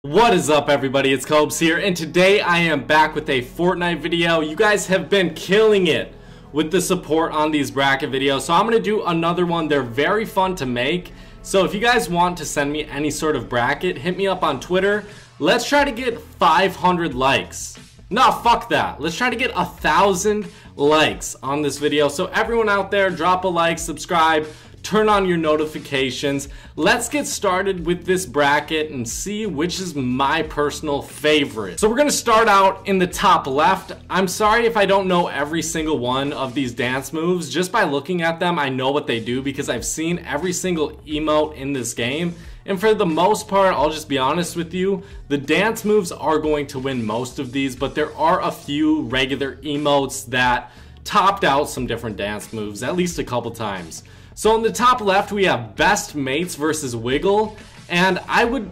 What is up, everybody? It's Cobes here, and today I am back with a Fortnite video. You guys have been killing it with the support on these bracket videos, so I'm going to do another one. They're very fun to make, so if you guys want to send me any sort of bracket, hit me up on Twitter. Let's try to get 500 likes. No, fuck that. Let's try to get 1,000 likes on this video. So everyone out there, drop a like, subscribe, turn on your notifications. Let's get started with this bracket and see which is my personal favorite. So we're gonna start out in the top left. I'm sorry if I don't know every single one of these dance moves. Just by looking at them, I know what they do because I've seen every single emote in this game. And for the most part, I'll just be honest with you, the dance moves are going to win most of these, but there are a few regular emotes that topped out some different dance moves, at least a couple times. So in the top left, we have Best Mates versus Wiggle, and I would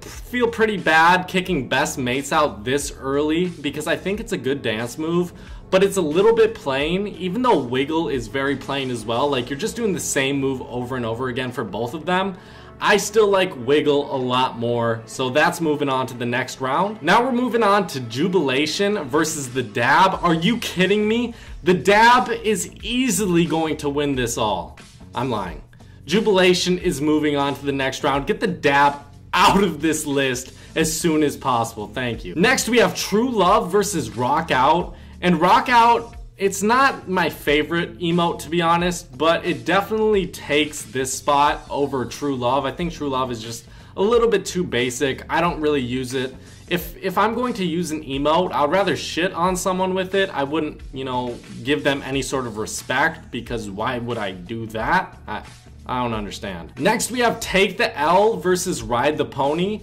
feel pretty bad kicking Best Mates out this early because I think it's a good dance move, but it's a little bit plain, even though Wiggle is very plain as well. Like, you're just doing the same move over and over again for both of them. I still like Wiggle a lot more, so that's moving on to the next round. Now we're moving on to Jubilation versus the Dab. Are you kidding me? The Dab is easily going to win this all. I'm lying. Jubilation is moving on to the next round. Get the Dab out of this list as soon as possible. Thank you. Next we have True Love versus Rock Out. And Rock Out, it's not my favorite emote, to be honest, but it definitely takes this spot over True Love. I think True Love is just a little bit too basic. I don't really use it. If I'm going to use an emote, I'd rather shit on someone with it. I wouldn't, you know, give them any sort of respect, because why would I do that? I don't understand. Next we have Take the L versus Ride the Pony.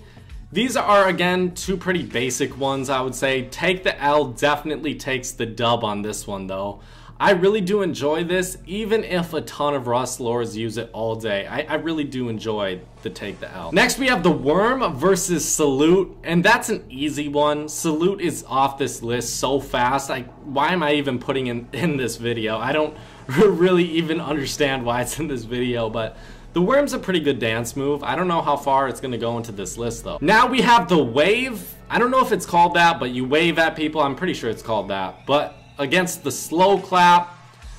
These are, again, two pretty basic ones, I would say. Take the L definitely takes the dub on this one, though. I really do enjoy this, even if a ton of Rustlors use it all day. I really do enjoy the Take the L. Next, we have the Worm versus Salute, and that's an easy one. Salute is off this list so fast. Why am I even putting in this video? I don't really even understand why it's in this video, but the Worm's a pretty good dance move. I don't know how far it's going to go into this list, though. Now we have the Wave. I don't know if it's called that, but you wave at people. I'm pretty sure it's called that. But against the Slow Clap.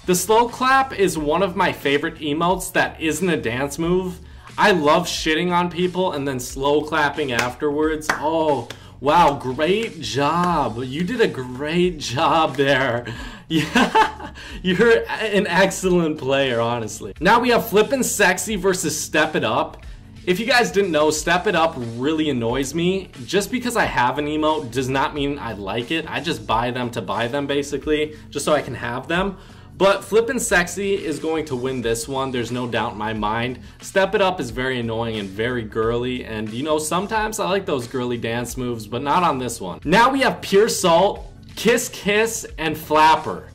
The Slow Clap is one of my favorite emotes that isn't a dance move. I love shitting on people and then slow clapping afterwards. Oh, wow, great job. You did a great job there. Yeah, you're an excellent player, honestly. Now we have Flippin' Sexy versus Step It Up. If you guys didn't know, Step It Up really annoys me. Just because I have an emote does not mean I like it. I just buy them to buy them, basically, just so I can have them. But Flippin' Sexy is going to win this one, there's no doubt in my mind. Step It Up is very annoying and very girly, and you know, sometimes I like those girly dance moves, but not on this one. Now we have Pure Salt, Kiss Kiss, and Flapper.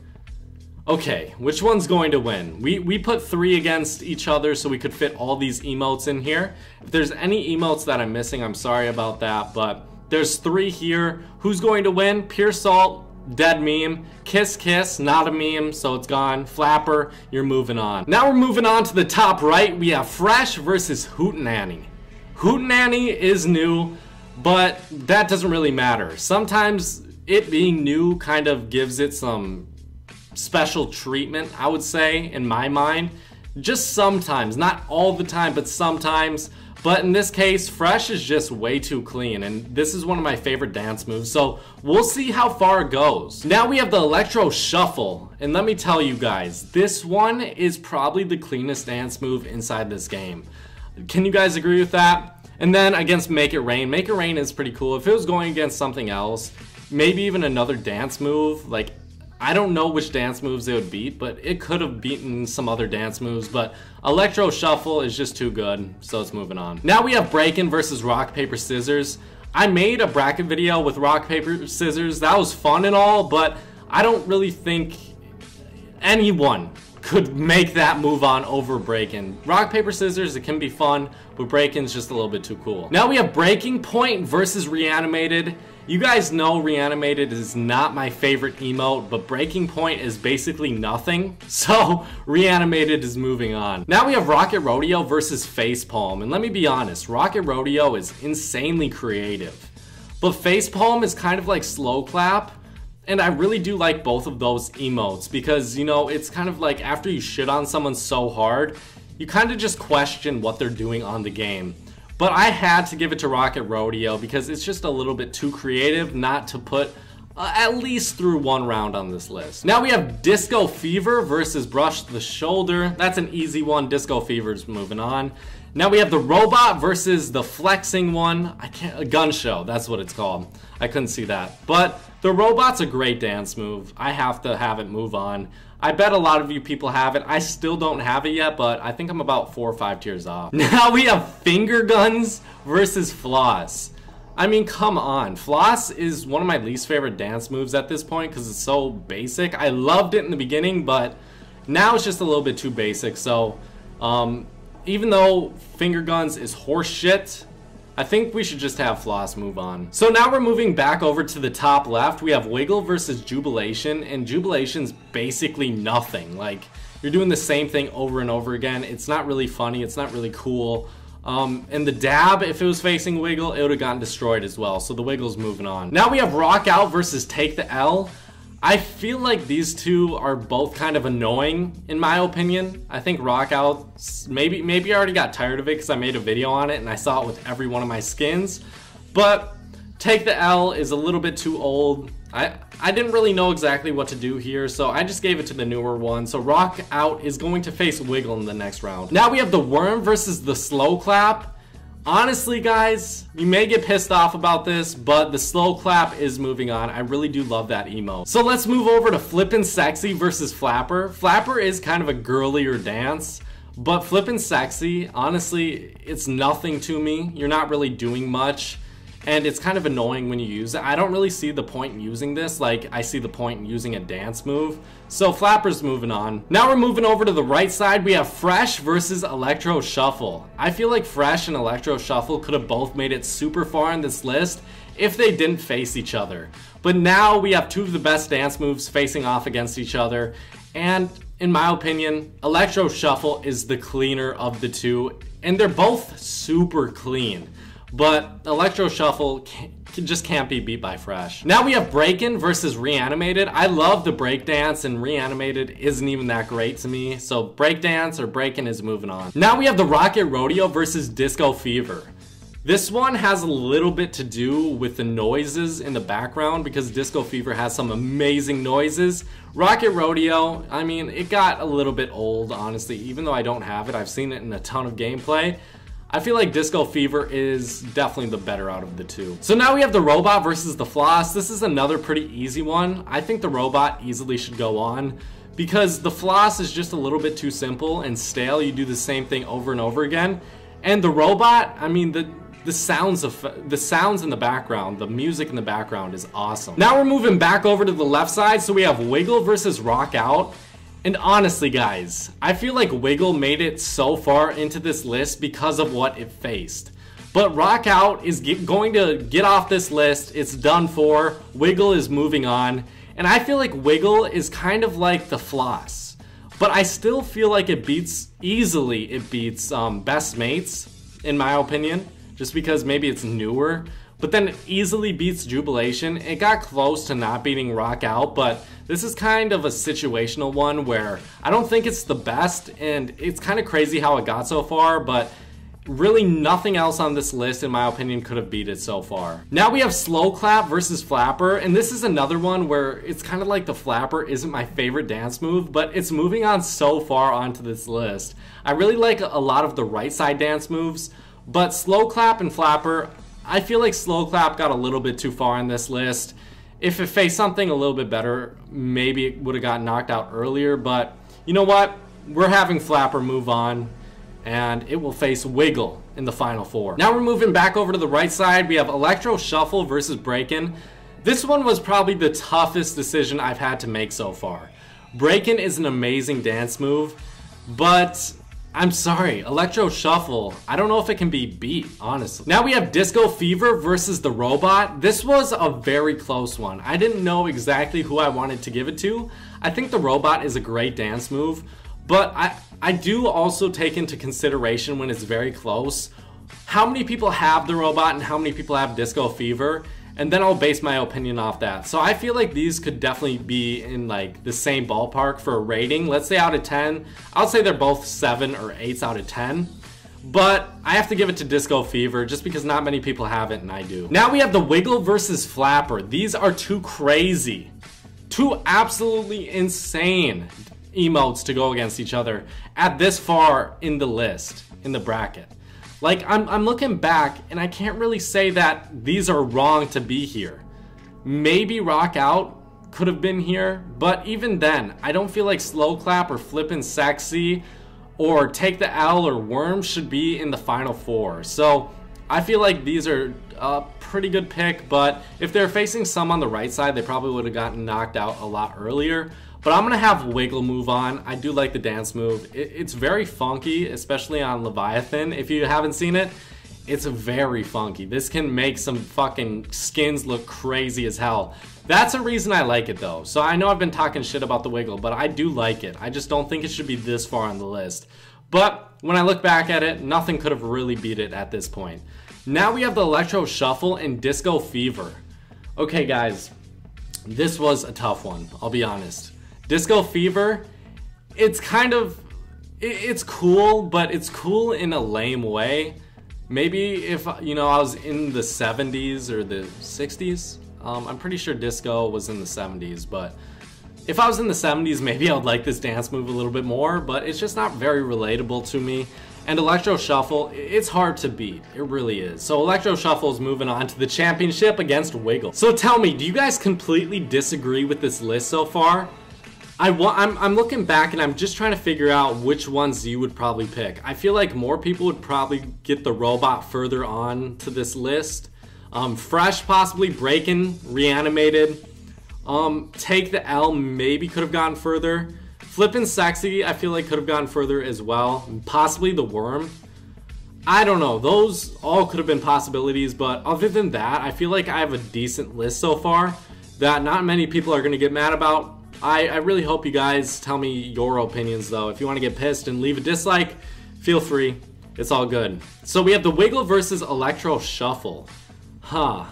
Okay, which one's going to win? We put 3 against each other so we could fit all these emotes in here. If there's any emotes that I'm missing, I'm sorry about that, but there's 3 here. Who's going to win? Pure Salt, dead meme. Kiss Kiss, not a meme, so it's gone. Flapper, you're moving on. Now we're moving on to the top right. We have Fresh versus Hootenanny. Hootenanny is new, but that doesn't really matter. Sometimes it being new kind of gives it some special treatment, I would say, in my mind. Just sometimes, not all the time, but sometimes. But in this case, Fresh is just way too clean, and this is one of my favorite dance moves, so we'll see how far it goes. Now we have the Electro Shuffle, and let me tell you guys, this one is probably the cleanest dance move inside this game. Can you guys agree with that? And then against Make It Rain. Make It Rain is pretty cool. If it was going against something else, maybe even another dance move, like, I don't know which dance moves they would beat, but it could have beaten some other dance moves, but Electro Shuffle is just too good, so it's moving on. Now we have Breakin versus Rock, Paper, Scissors. I made a bracket video with Rock, Paper, Scissors. That was fun and all, but I don't really think anyone could make that move on over Breakin. Rock, Paper, Scissors, it can be fun, but Breakin's just a little bit too cool. Now we have Breaking Point versus Reanimated. You guys know Reanimated is not my favorite emote, but breaking point is basically nothing, so Reanimated is moving on. Now we have Rocket Rodeo versus Facepalm, and let me be honest, Rocket Rodeo is insanely creative. But Facepalm is kind of like Slow Clap, and I really do like both of those emotes because, you know, it's kind of like after you shit on someone so hard, you kind of just question what they're doing on the game. But I had to give it to Rocket Rodeo because it's just a little bit too creative not to put at least through one round on this list. Now we have Disco Fever versus Brush the Shoulder. That's an easy one. Disco Fever's moving on. Now we have the Robot versus the flexing one. A gun show, that's what it's called. I couldn't see that. But the Robot's a great dance move. I have to have it move on. I bet a lot of you people have it. I still don't have it yet, but I think I'm about 4 or 5 tiers off. Now we have Finger Guns versus Floss. I mean, come on. Floss is one of my least favorite dance moves at this point because it's so basic. I loved it in the beginning, but now it's just a little bit too basic. So, even though Finger Guns is horse shit, I think we should just have Floss move on. So now we're moving back over to the top left. We have Wiggle versus Jubilation, and Jubilation's basically nothing. Like, you're doing the same thing over and over again. It's not really funny. It's not really cool. And the dab, if it was facing Wiggle, it would have gotten destroyed as well. So the Wiggle's moving on. Now we have Rock Out versus Take the L. I feel like these two are both kind of annoying, in my opinion. I think Rock Out, maybe I already got tired of it because I made a video on it and I saw it with every one of my skins. But Take the L is a little bit too old. I didn't really know exactly what to do here, so I just gave it to the newer one. So Rock Out is going to face Wiggle in the next round. Now we have the Worm versus the Slow Clap. Honestly, guys, you may get pissed off about this, but the Slow Clap is moving on. I really do love that emote. So let's move over to Flippin' Sexy versus Flapper. Flapper is kind of a girlier dance, but Flippin' Sexy, honestly, it's nothing to me. You're not really doing much, and it's kind of annoying when you use it. I don't really see the point in using this like I see the point in using a dance move. So Flapper's moving on. Now we're moving over to the right side. We have Fresh versus Electro Shuffle. I feel like Fresh and Electro Shuffle could have both made it super far in this list if they didn't face each other. But now we have two of the best dance moves facing off against each other. And in my opinion, Electro Shuffle is the cleaner of the two. And they're both super clean. But Electro Shuffle just can't be beat by Fresh. Now we have Breakin versus Reanimated. I love the breakdance, and Reanimated isn't even that great to me. So breakdance or Breakin is moving on. Now we have the Rocket Rodeo versus Disco Fever. This one has a little bit to do with the noises in the background because Disco Fever has some amazing noises. Rocket Rodeo, I mean, it got a little bit old, honestly. Even though I don't have it, I've seen it in a ton of gameplay. I feel like Disco Fever is definitely the better out of the two. So now we have the Robot versus the Floss. This is another pretty easy one. I think the Robot easily should go on because the Floss is just a little bit too simple and stale. You do the same thing over and over again. And the Robot, I mean, the sounds in the background, the music in the background is awesome. Now we're moving back over to the left side. So we have Wiggle versus Rock Out. And honestly, guys, I feel like Wiggle made it so far into this list because of what it faced. But Rock Out is going to get off this list. It's done for. Wiggle is moving on. And I feel like Wiggle is kind of like the Floss. But I still feel like it beats Best Mates, in my opinion. Just because maybe it's newer. But then it easily beats Jubilation. It got close to not beating Rock Out, but this is kind of a situational one where I don't think it's the best, and it's kind of crazy how it got so far, but really nothing else on this list, in my opinion, could have beat it so far. Now we have Slow Clap versus Flapper, and this is another one where it's kind of like the Flapper isn't my favorite dance move, but it's moving on so far onto this list. I really like a lot of the right side dance moves, but Slow Clap and Flapper, I feel like Slow Clap got a little bit too far on this list. If it faced something a little bit better, maybe it would have got knocked out earlier, but you know what? We're having Flapper move on, and it will face Wiggle in the final four. Now we're moving back over to the right side. We have Electro Shuffle versus Breakin. This one was probably the toughest decision I've had to make so far. Breakin is an amazing dance move, but I'm sorry, Electro Shuffle, I don't know if it can be beat, honestly. Now we have Disco Fever versus the Robot. This was a very close one. I didn't know exactly who I wanted to give it to. I think the Robot is a great dance move, but I do also take into consideration when it's very close, how many people have the Robot and how many people have Disco Fever, and then I'll base my opinion off that. So I feel like these could definitely be in like the same ballpark for a rating. Let's say out of 10, I'll say they're both 7 or 8s out of 10. But I have to give it to Disco Fever just because not many people have it and I do. Now we have the Wiggle versus Flapper. These are two crazy, two absolutely insane emotes to go against each other at this far in the list, in the bracket. Like, I'm looking back, and I can't really say that these are wrong to be here. Maybe Rock Out could have been here, but even then, I don't feel like Slow Clap or Flippin' Sexy or Take the L or Worm should be in the final 4. So, I feel like these are a pretty good pick, but if they're facing some on the right side, they probably would have gotten knocked out a lot earlier. But I'm gonna have Wiggle move on. I do like the dance move. It's very funky, especially on Leviathan. If you haven't seen it, it's very funky. This can make some fucking skins look crazy as hell. That's a reason I like it though. So I know I've been talking shit about the Wiggle, but I do like it. I just don't think it should be this far on the list. But when I look back at it, nothing could have really beat it at this point. Now we have the Electro Shuffle and Disco Fever. Okay guys, this was a tough one, I'll be honest. Disco Fever, it's kind of, it's cool, but it's cool in a lame way. Maybe if, you know, I was in the 70s or the 60s. I'm pretty sure disco was in the 70s, but if I was in the 70s, maybe I would like this dance move a little bit more, but it's just not very relatable to me. And Electro Shuffle, it's hard to beat. It really is. So Electro Shuffle is moving on to the championship against Wiggle. So tell me, do you guys completely disagree with this list so far? I'm looking back and I'm just trying to figure out which ones you would probably pick. I feel like more people would probably get the Robot further on to this list. Fresh possibly, Breakin, Reanimated. Take the L maybe could have gotten further. Flippin' Sexy I feel like could have gotten further as well. Possibly the Worm. I don't know, those all could have been possibilities, but other than that, I feel like I have a decent list so far that not many people are going to get mad about. I really hope you guys tell me your opinions though. If you want to get pissed and leave a dislike, feel free. It's all good. So we have the Wiggle versus Electro Shuffle. Huh.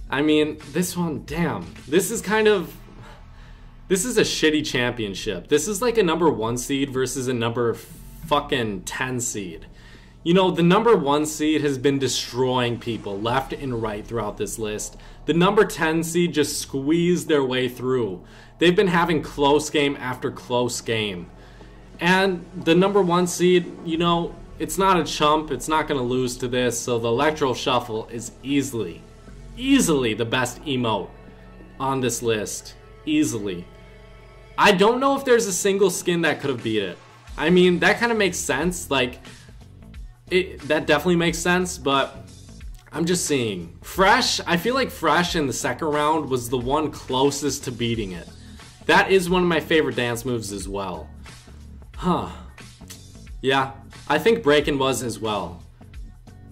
I mean, this one, damn. This is a shitty championship. This is like a number 1 seed versus a number fucking 10 seed. You know, the number 1 seed has been destroying people left and right throughout this list. The number 10 seed just squeezed their way through. They've been having close game after close game. And the number 1 seed, you know, it's not a chump. It's not going to lose to this. So the Electro Shuffle is easily the best emote on this list. Easily. I don't know if there's a single skin that could have beat it. I mean, that kind of makes sense. Like, that definitely makes sense, but I'm just seeing. Fresh, I feel like Fresh in the second round was the one closest to beating it. That is one of my favorite dance moves as well. Huh. Yeah, I think Breakin was as well.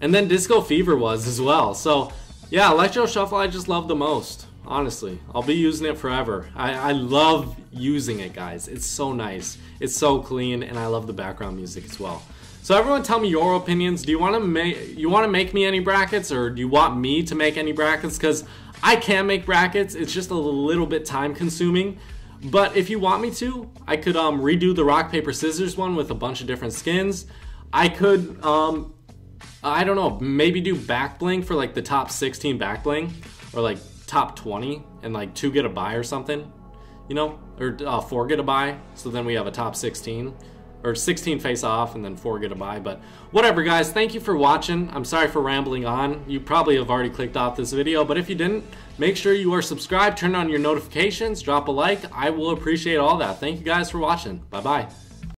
And then Disco Fever was as well. So, yeah, Electro Shuffle I just love the most. Honestly, I'll be using it forever. I love using it, guys. It's so nice. It's so clean, and I love the background music as well. So everyone tell me your opinions. Do you want to make me any brackets, or do you want me to make any brackets? Because I can make brackets. It's just a little bit time consuming. But if you want me to, I could redo the rock, paper, scissors one with a bunch of different skins. I could, I don't know, maybe do back bling for like the top 16 back bling, or like top 20 and like 2 get a buy or something, you know, or 4 get a buy. So then we have a top 16. Or 16 face off and then 4 get a buy. But whatever, guys, thank you for watching. I'm sorry for rambling on. You probably have already clicked off this video, but if you didn't, make sure you are subscribed, turn on your notifications, drop a like. I will appreciate all that. Thank you guys for watching. Bye bye.